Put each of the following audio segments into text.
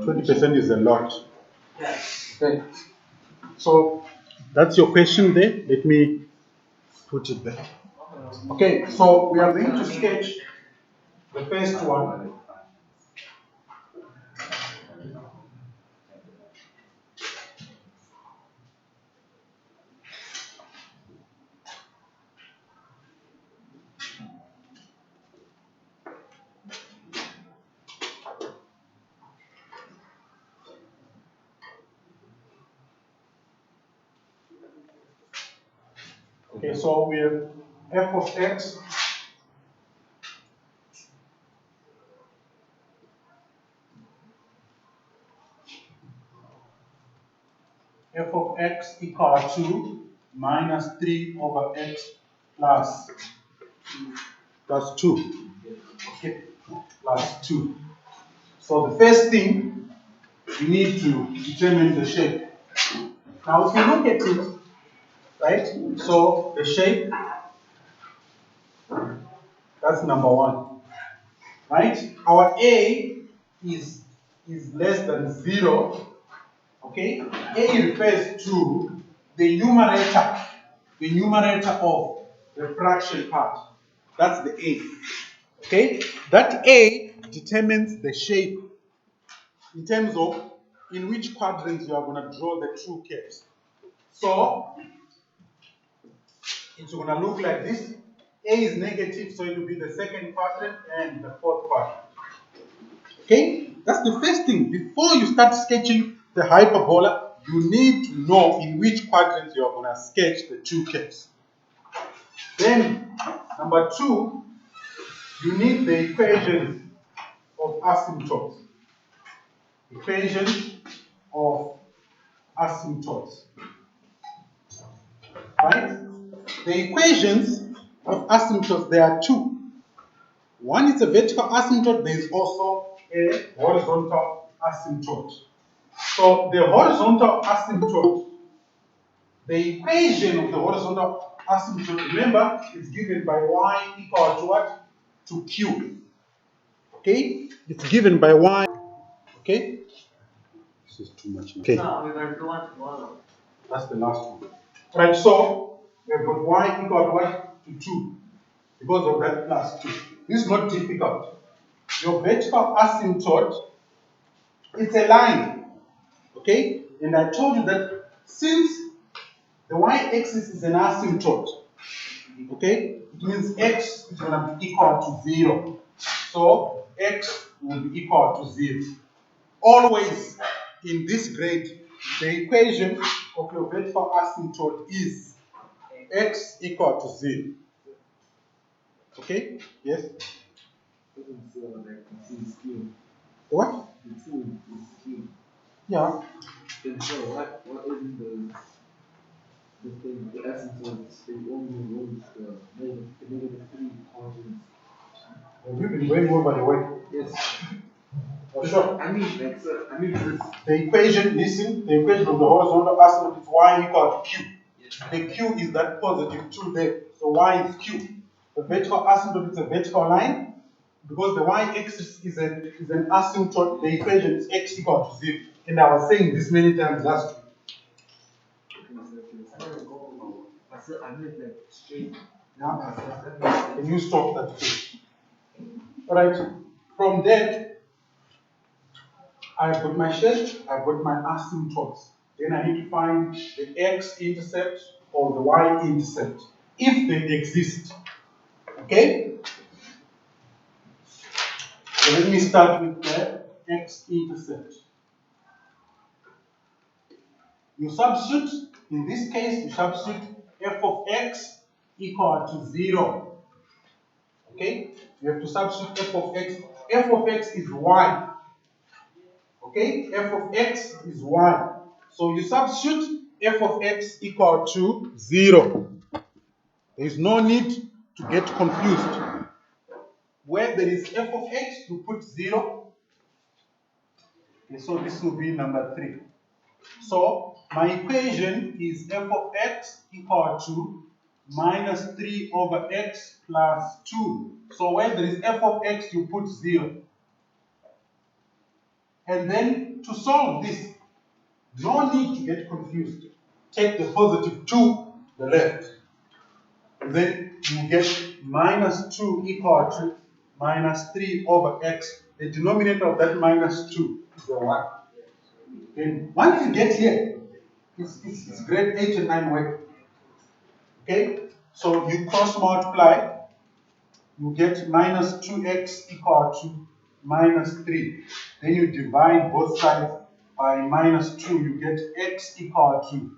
20% is a lot. Okay. So that's your question there. Let me put it there. Okay, so we are going to sketch the first one. Okay, so we have f of x equal to minus 3 over x plus 2. Okay, plus 2. So the first thing, we need to determine the shape. Now if you look at it, right, so the shape, that's number 1. Right? Our a is less than 0. Okay? A refers to the numerator of the fraction part. That's the a. Okay? That a determines the shape in terms of in which quadrants you are going to draw the two curves. So it's going to look like this. A is negative, so it will be the second quadrant and the fourth quadrant. Okay, that's the first thing. Before you start sketching the hyperbola, you need to know in which quadrant you are going to sketch the two curves. Then, number 2, you need the equation of asymptotes. Equation of asymptotes. Right? The equations of asymptotes, there are 2. One is a vertical asymptote, there is also a horizontal asymptote. So the horizontal asymptote, the equation of the horizontal asymptote, remember, is given by y equal to what? To q. Okay? It's given by y. Okay? This is too much. Okay. No, we got too much more. That's the last one. Right, so we have got y equal to what? To 2. Because of that plus 2. This is not difficult. Your vertical asymptote, it's a line. Okay? And I told you that since the y-axis is an asymptote, okay? It means x is going to be equal to 0. So x will be equal to 0. Always in this grade, the equation of your vertical asymptote is x equal to 0. Okay? Yes? What? Yeah. And so what is the essence of the only rules the negative 3 quadrants? Have you been going over the way? Yes. For sure. I mean, like, sir, I mean, this. The equation, listen, the equation of the horizontal asymptote is y equal to q. Yes. The q is that positive 2 there, so y is q. The vertical asymptote is a vertical line. Because the y-axis is an asymptote, the equation is x equal to 0. And I was saying this many times last week. I meant like straight. Yeah? Can you stop that please? Alright, from there, I've got my shape, I've got my asymptotes. Then I need to find the x-intercept or the y-intercept, if they exist. Okay? So let me start with the x-intercept. You substitute, in this case, you substitute f of x equal to 0. Okay? You have to substitute f of x. F of x is y. Okay? F of x is y. So you substitute f of x equal to 0. There is no need to get confused. Where there is f of x, you put 0. Okay, so this will be number 3. So my equation is f of x equal to minus 3 over x plus 2. So where there is f of x, you put 0. And then to solve this, no need to get confused. Take the positive to the left. And then you get minus 2 equal to minus 3 over x. The denominator of that minus 2 is the 1. Then once you get here, it's grade 8 and 9 work. Okay? So you cross multiply, you get minus 2x equal to minus 3. Then you divide both sides by minus 2, you get x equal to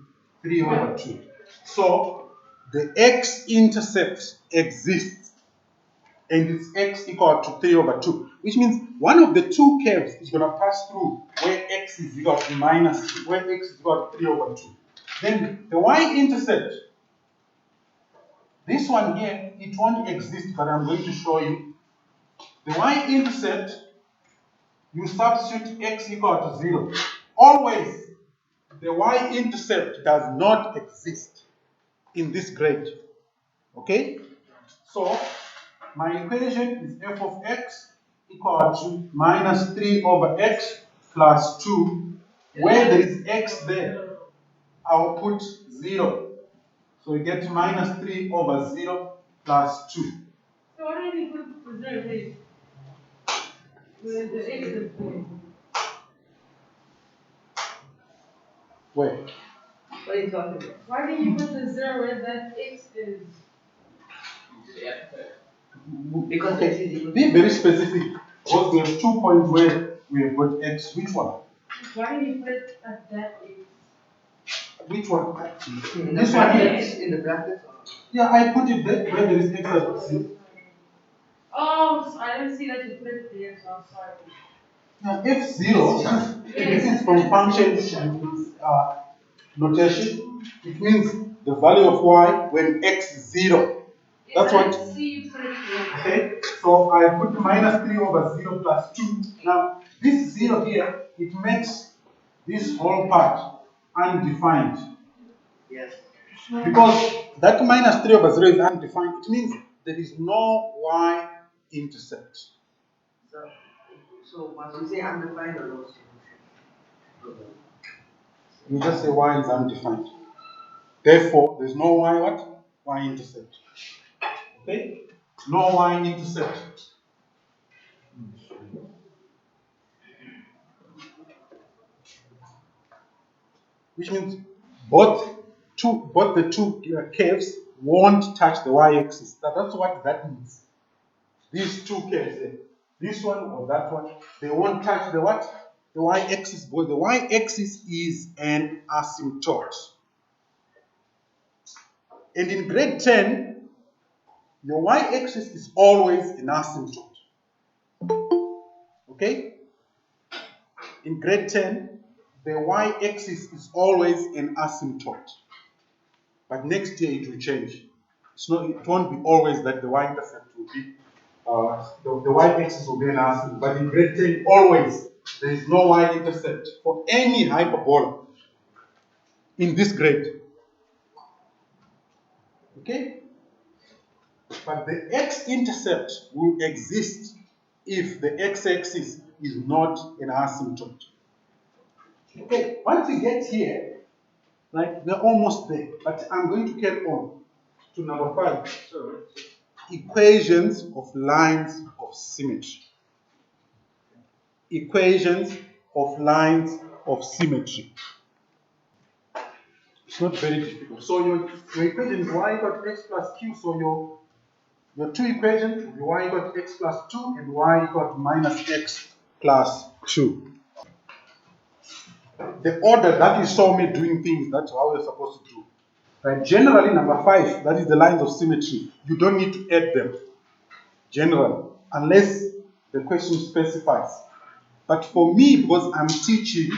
3 over 2. So the x-intercept exists, and it's x equal to 3 over 2, which means one of the two curves is going to pass through where x is equal to where x is equal to 3 over 2. Then the y-intercept, this one here, it won't exist, but I'm going to show you. The y-intercept, you substitute x equal to 0. Always, the y-intercept does not exist in this grade. Okay? So, my equation is f of x equal to minus 3 over x plus 2. Where there is x there, I'll put 0. So we get minus 3 over 0 plus 2. So why did you put 0 here? The x is there. Where? What are you talking about? Why did you put the 0 where that x is? Because okay, be very specific. Because there's 2 points where we have got x. Which one? Why did you put it at that x? Which one? This one here is in the brackets. Yeah, I put it there where there is x as c. Oh, so I didn't see that you put it there, so I'm sorry. Now, f0, this is from function notation. It means the value of y when x is 0. That's what. Okay, so I put minus 3 over 0 plus 2. Now, this 0 here, it makes this whole part undefined. Yes. Because that minus 3 over 0 is undefined. It means there is no y-intercept. So once you say undefined or no? You just say y is undefined. Therefore, there's no y what? Y-intercept. Okay? No y-intercept. Which means both the two curves won't touch the y-axis. That's what that means. These two curves here, this one or that one, they won't touch the what? The y-axis, because the y-axis is an asymptote. And in grade 10, your y-axis is always an asymptote. Okay? In grade 10, the y-axis is always an asymptote. But next year it will change. It won't be always that the y-intercept will be, the y-axis will be an asymptote. But in grade 10, always, there is no y-intercept for any hyperbola in this grade. Okay? But the x-intercept will exist if the x-axis is not an asymptote. Okay, once we get here, like we're almost there, but I'm going to carry on to number 5. So, equations of lines of symmetry. Equations of lines of symmetry. It's not very difficult. So your equation is y equal to x plus q. So your two equations will be y equal to x plus 2 and y equal to minus x plus 2. The order that you saw me doing things, that's how we're supposed to do. Right? Generally, number 5, that is the lines of symmetry. You don't need to add them. Generally, unless the question specifies. But for me, because I'm teaching,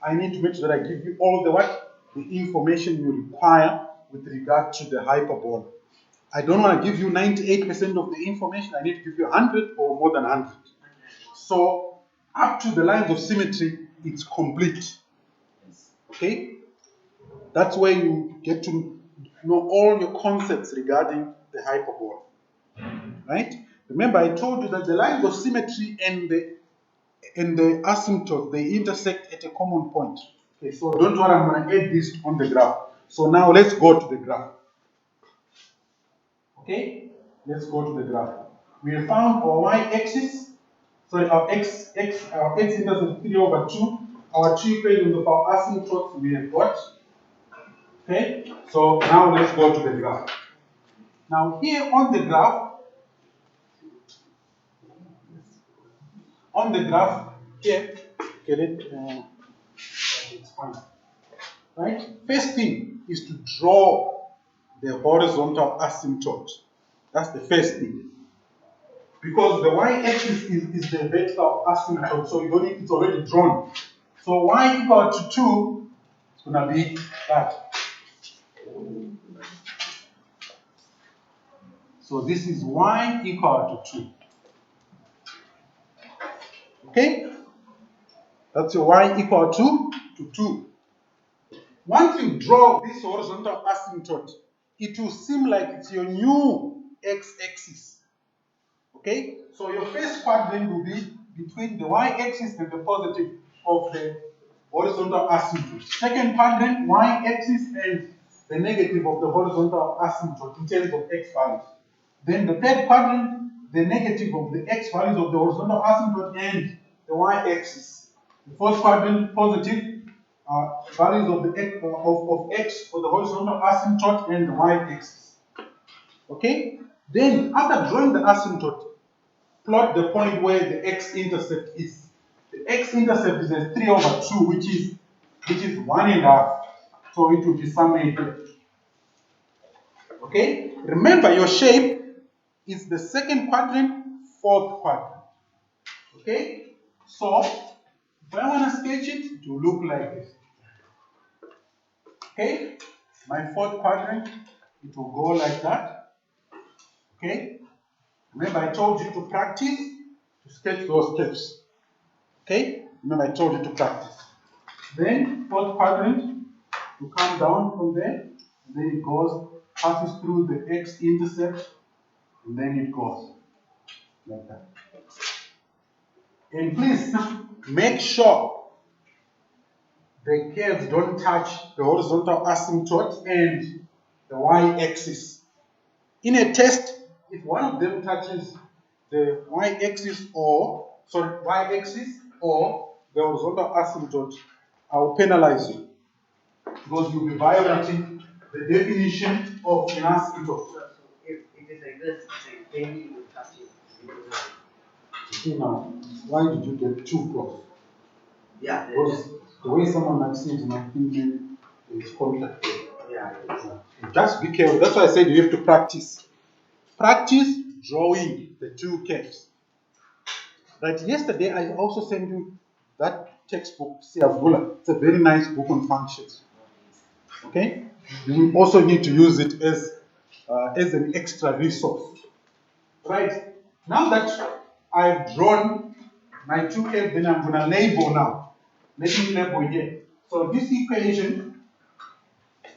I need to make sure that I give you all the information you require with regard to the hyperbola. I don't want to give you 98% of the information. I need to give you 100 or more than 100. So, up to the lines of symmetry, it's complete. Okay? That's where you get to know all your concepts regarding the hyperbola. Right? Remember, I told you that the lines of symmetry and the and the asymptote, they intersect at a common point. Okay, so don't worry, I'm going to add this on the graph. So now let's go to the graph. Okay, let's go to the graph. We have found our y-axis. Sorry, our x-intercept 3/2. Our two equations of our asymptotes we have got. Okay, so now let's go to the graph. Now here on the graph here, get it? It's fine. Right? First thing is to draw the horizontal asymptote. That's the first thing. Because the y-axis is the vertical asymptote, so you don't need, it's already drawn. So y equal to 2 is going to be that. So this is y equal to 2. Okay? That's your y equal to 2. Once you draw this horizontal asymptote, it will seem like it's your new x-axis. Okay? So your first quadrant will be between the y-axis and the positive of the horizontal asymptote. Second quadrant, y-axis and the negative of the horizontal asymptote in terms of x values. Then the third quadrant, the negative of the x values of the horizontal asymptote and the y-axis. The fourth quadrant, positive values of the of x for the horizontal asymptote and the y-axis. Okay? Then after drawing the asymptote, plot the point where the x-intercept is. The x-intercept is a 3/2, which is 1.5. So it will be somewhere here. Okay? Remember, your shape is the second quadrant, fourth quadrant. Okay? So if I want to sketch it, it will look like this. Okay? My fourth quadrant, it will go like that. Okay? Remember, I told you to practice to sketch those steps. Okay? Remember, I told you to practice. Then, fourth quadrant, you come down from there, and then it goes, passes through the x-intercept, and then it goes like that. And please make sure the curves don't touch the horizontal asymptote and the y-axis. In a test, if one of them touches the y-axis or the horizontal asymptote, I'll penalize you because you'll be violating the definition of an asymptote. So if it is like this, say maybe you will touch it. See now, why did you get too close? Yeah. Because the way someone might see it in my thinking is contact. Yeah. Just be careful. That's why I said you have to practice. Practice drawing the two curves. Right, yesterday I also sent you that textbook, Siavula. It's a very nice book on functions. Okay? You also need to use it as an extra resource. Right, now that I've drawn my two curves, then I'm going to label now. Let me label here. So this equation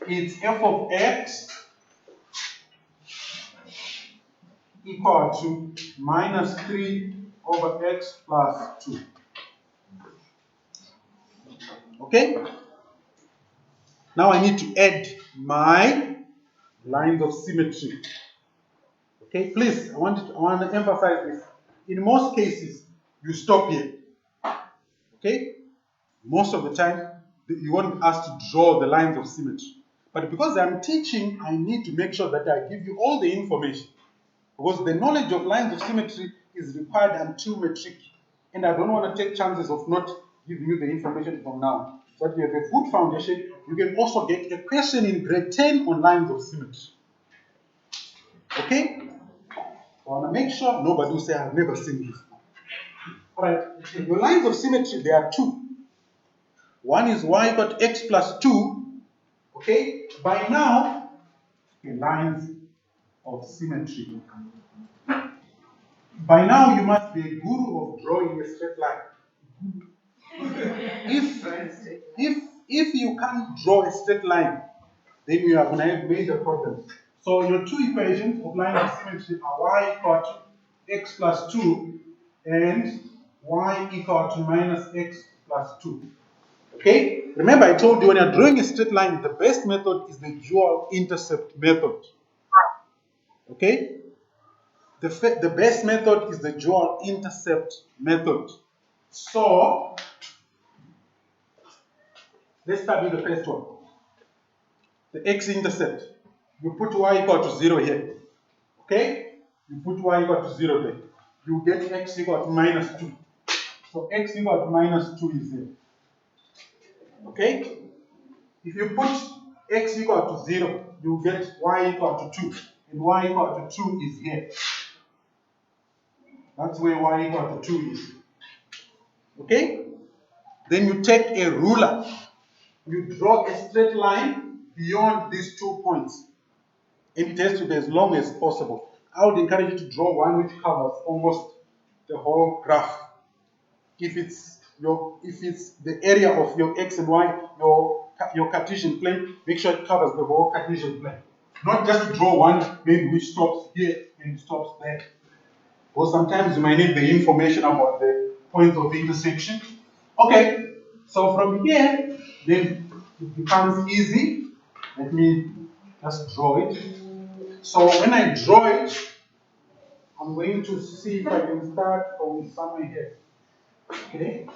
is f of x equal to minus 3 over x plus 2. Okay? Now I need to add my lines of symmetry. Okay, please, I want to emphasize this. In most cases, you stop here. Okay? Most of the time, you won't be asked to draw the lines of symmetry. But because I'm teaching, I need to make sure that I give you all the information. Because the knowledge of lines of symmetry is required until matric. And I don't want to take chances of not giving you the information from now. So that you have a good foundation. You can also get a question in grade 10 on lines of symmetry. Okay? I want to make sure nobody will say, I've never seen this. Alright, your lines of symmetry, there are two. One is y equal to x plus 2. Okay? By now, the lines of symmetry. By now, you must be a guru of drawing a straight line. if you can't draw a straight line, then you are going to have major problems. So your two equations of line of symmetry are y equal to x plus 2 and y equal to minus x plus 2. Okay? Remember, I told you when you're drawing a straight line, the best method is the dual intercept method. Okay? The best method is the dual intercept method. So, let's start with the first one. The x-intercept. You put y equal to 0 here. Okay? You put y equal to 0 there. You get x equal to minus 2. So x equal to minus 2 is here. Okay? If you put x equal to 0, you get y equal to 2. And y equal to 2 is here. That's where y equal to 2 is. Okay? Then you take a ruler. You draw a straight line beyond these 2 points. And it has to be as long as possible. I would encourage you to draw one which covers almost the whole graph. If it's the area of your x and y, your Cartesian plane, make sure it covers the whole Cartesian plane. Not just draw one maybe which stops here and stops there. Or sometimes you might need the information about the points of intersection. Okay, so from here, then it becomes easy. Let me just draw it. So when I draw it, I'm going to see if I can start from somewhere here. Okay.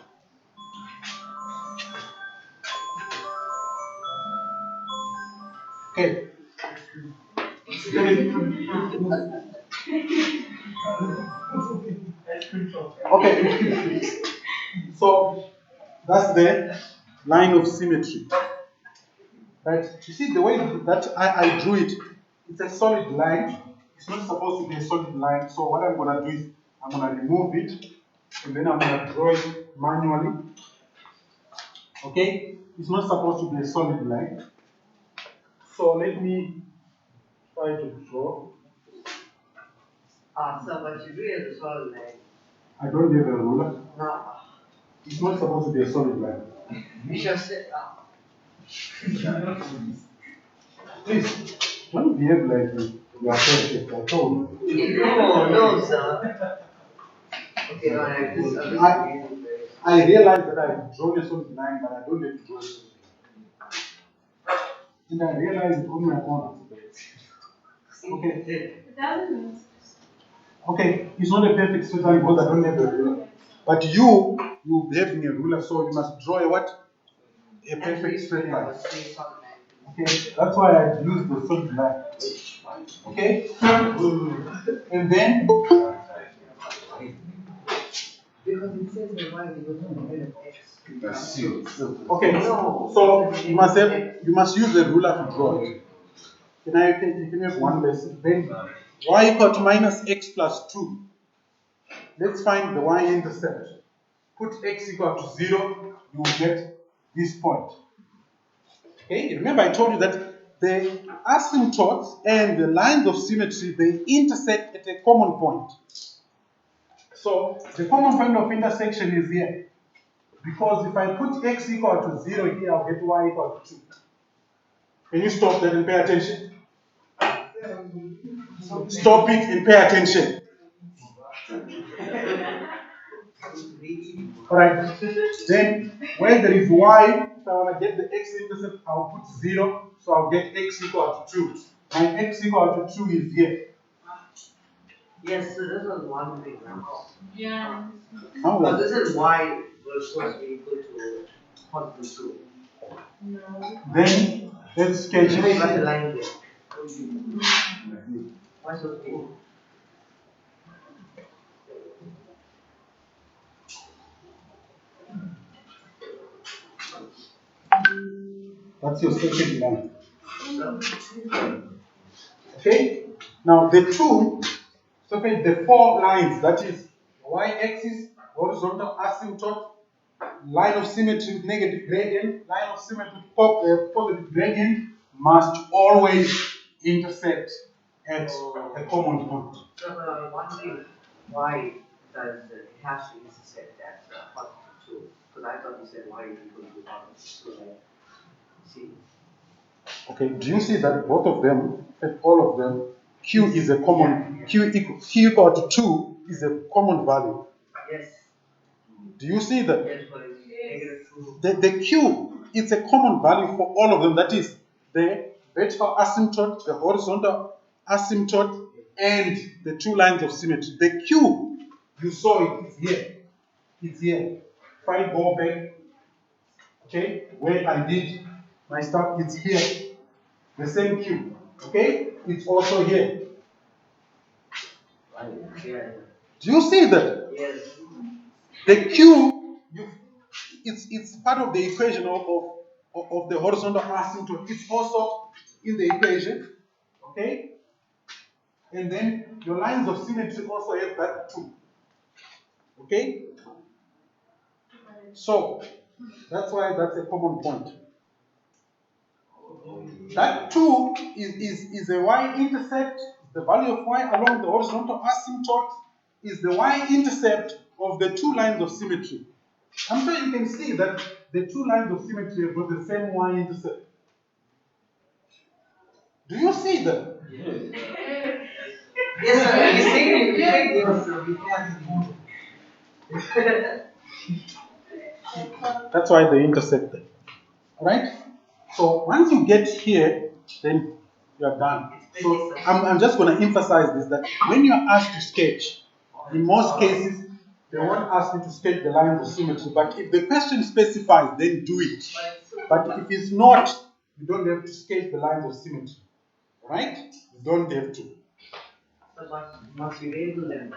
Okay. Okay. So that's the line of symmetry. Right? You see the way that I drew it, it's a solid line. It's not supposed to be a solid line. So what I'm gonna do is I'm gonna remove it and then I'm gonna draw it manually. Okay? It's not supposed to be a solid line. So let me try to draw. So what you do is a solid line. I don't have a ruler. No. It's not supposed to be a solid line. You just sit down. Please, don't behave like you are perfect. I told you. No, sir. Okay, no, I realize that I've drawn a solid line, but I don't have to draw a solid line. And I realize it on my own. Okay. It doesn't. Okay, it's not a perfect straight line because I don't have a ruler. But you be having a ruler, so you must draw a what? A perfect straight line. Okay, that's why I used the solid line. Okay? And then because it says the y equals to minus x. okay, so you must use the ruler to draw it. You can have one less. Then y equal to minus x plus 2. Let's find the y-intercept. Put x equal to 0, you will get this point. Okay, remember I told you that the asymptotes and the lines of symmetry, they intersect at a common point. So the common point of intersection is here. Because if I put x equal to 0 here, I'll get y equal to 2. Can you stop that and pay attention? Stop it and pay attention. Alright, then where there is y, if I want to get the x-intercept, I'll put 0, so I'll get x equal to 2. My x equal to 2 is here. Yes, so this was one thing. Yeah. But this is y was supposed to be equal to constant 2. No. Then let's sketch You got the it. line there. Why so big? That's your second line. Okay? Now the two, so the 4 lines, that is y-axis, horizontal asymptote, line of symmetry with negative gradient, line of symmetry with positive gradient, must always intersect at a common point. So one thing, why does it has to intersect at positive 2? Because I thought you said y is equal to positive 2. See? Okay, do you see that both of them, at all of them, q is a common, q equal to 2 is a common value. Yes. Do you see that? Yes, but it's -2. The Q, it's a common value for all of them. That is the vertical asymptote, the horizontal asymptote, and the two lines of symmetry. The Q, you saw it, it's here. It's here. If I go back, okay, where I did my stuff, it's here. The same Q, okay? It's also here. Yeah. Do you see that? Yes. The Q, it's part of the equation of the horizontal asymptote. It's also in the equation, okay? And then your lines of symmetry also have that too, okay? So that's why that's a common point. That 2 is a y-intercept. The value of y along the horizontal asymptote is the y-intercept of the two lines of symmetry. I'm sure you can see that the two lines of symmetry have got the same y-intercept. Do you see that? Yes, sir. You see it? Yes. That's why they intersect. Alright? So once you get here, then you're done. So I'm just going to emphasize this, that when you're asked to sketch, in most cases, they won't ask you to sketch the lines of symmetry. But if the question specifies, then do it. But if it's not, you don't have to sketch the lines of symmetry. Alright? You don't have to. So must be labeled them.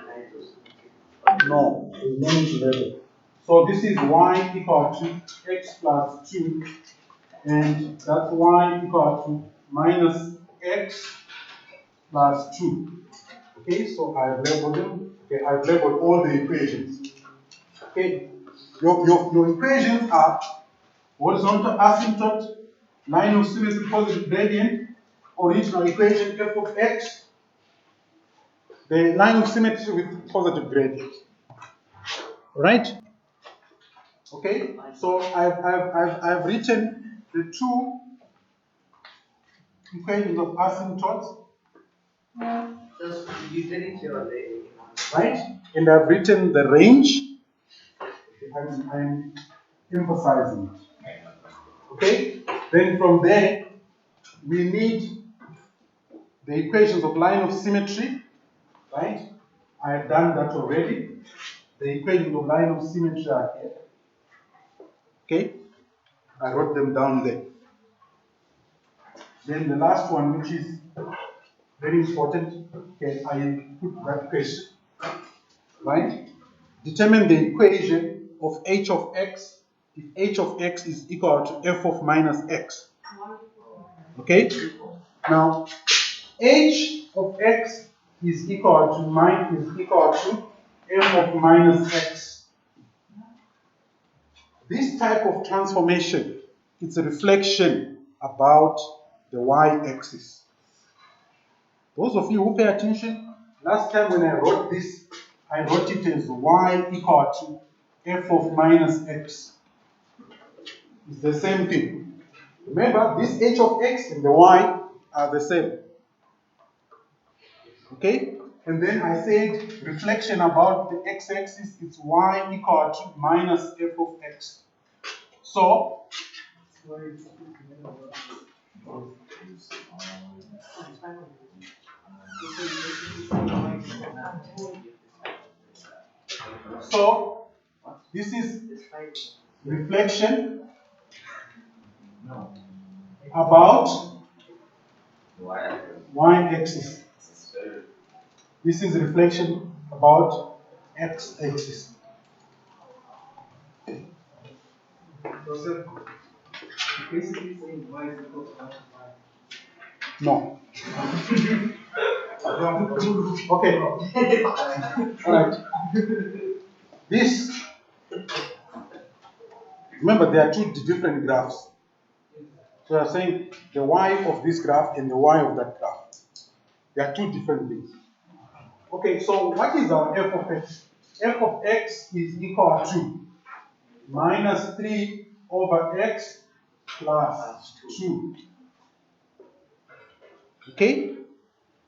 No, there's no need to label. So this is y equal to x plus 2, and that's y equal to minus x plus 2. Okay, so I've labeled them. Okay, I've labeled all the equations. Okay, your equations are horizontal asymptote, line of symmetry positive gradient, original equation f of x, the line of symmetry with positive gradient. Right? Okay, so I've written the two equations of asymptotes, Just you did it your way. right? And I've written the range. I'm emphasizing it. Okay? Then from there, we need the equations of line of symmetry, right? I have done that already. The equations of line of symmetry are here. Okay? I wrote them down there. Then the last one, which is very important, okay, I put that question, right? Determine the equation of h of x if h of x is equal to f of minus x. Okay? Now, h of x is equal to f of minus x. This type of transformation, it's a reflection about the y-axis. Those of you who pay attention, last time when I wrote this, I wrote it as y equal to f of minus x. It's the same thing. Remember, this h of x and the y are the same. Okay? And then I said reflection about the x-axis is y equal to minus f of x. So, this is reflection about y-axis. This is reflection about x-axis. Basically saying y is equal to y. No. Okay. All right. This, remember, there are two different graphs. So I'm saying the y of this graph and the y of that graph. They are two different things. Okay, so what is our f of x? F of x is equal to minus 3 over x plus 2. Okay?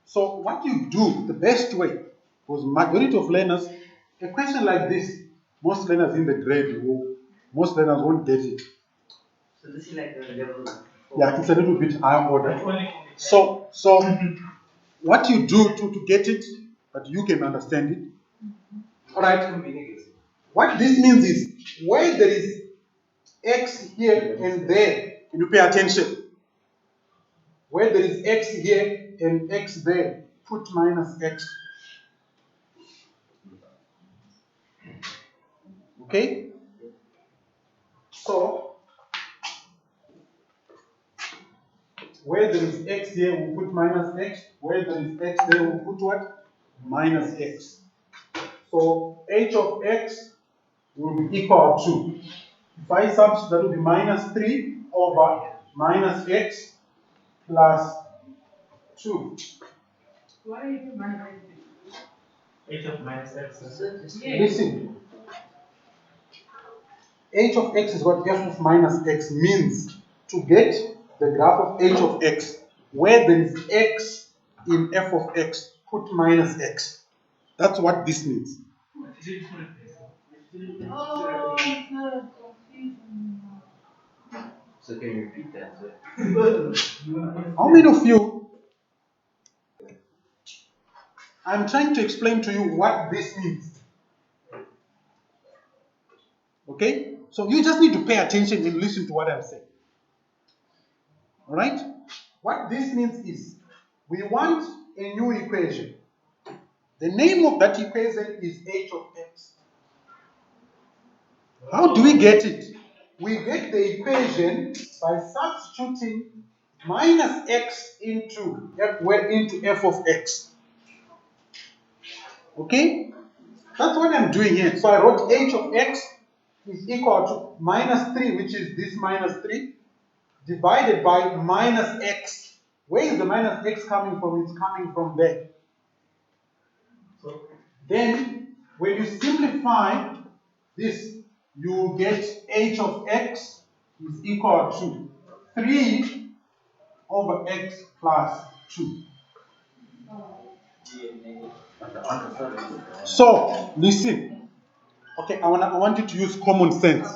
So what you do, the best way, because majority of learners, a question like this, Most learners in the grade, most learners won't get it. So this is like a level 4. Yeah, it's a little bit higher order. So what you do to get it, but you can understand it. All right. What this means is where there is x here and there, can you pay attention? Where there is x here and x there, put minus x. Okay? So, where there is x here, we'll put minus x. Where there is x there, we'll put what? Minus x. So, h of x will be equal to, if I substitute, that will be minus 3 over minus x plus 2. Why are you minus H of minus x. Yeah. Listen, h of x is what f of minus x means. To get the graph of h of x, where there is x in f of x, put minus x. That's what this means. Oh, it's confusing. So can you repeat that, sir? How many of you, I'm trying to explain to you what this means. Okay? So you just need to pay attention and listen to what I'm saying. Alright? What this means is, we want a new equation. The name of that equation is h of x. How do we get it? We get the equation by substituting minus x into f of x. Okay? That's what I'm doing here. So I wrote h of x is equal to minus 3, which is this minus 3, divided by minus x. Where is the minus x coming from? It's coming from there. Then, when you simplify this, you get h of x is equal to 3 over x plus 2. So, listen. Okay, I want you to use common sense.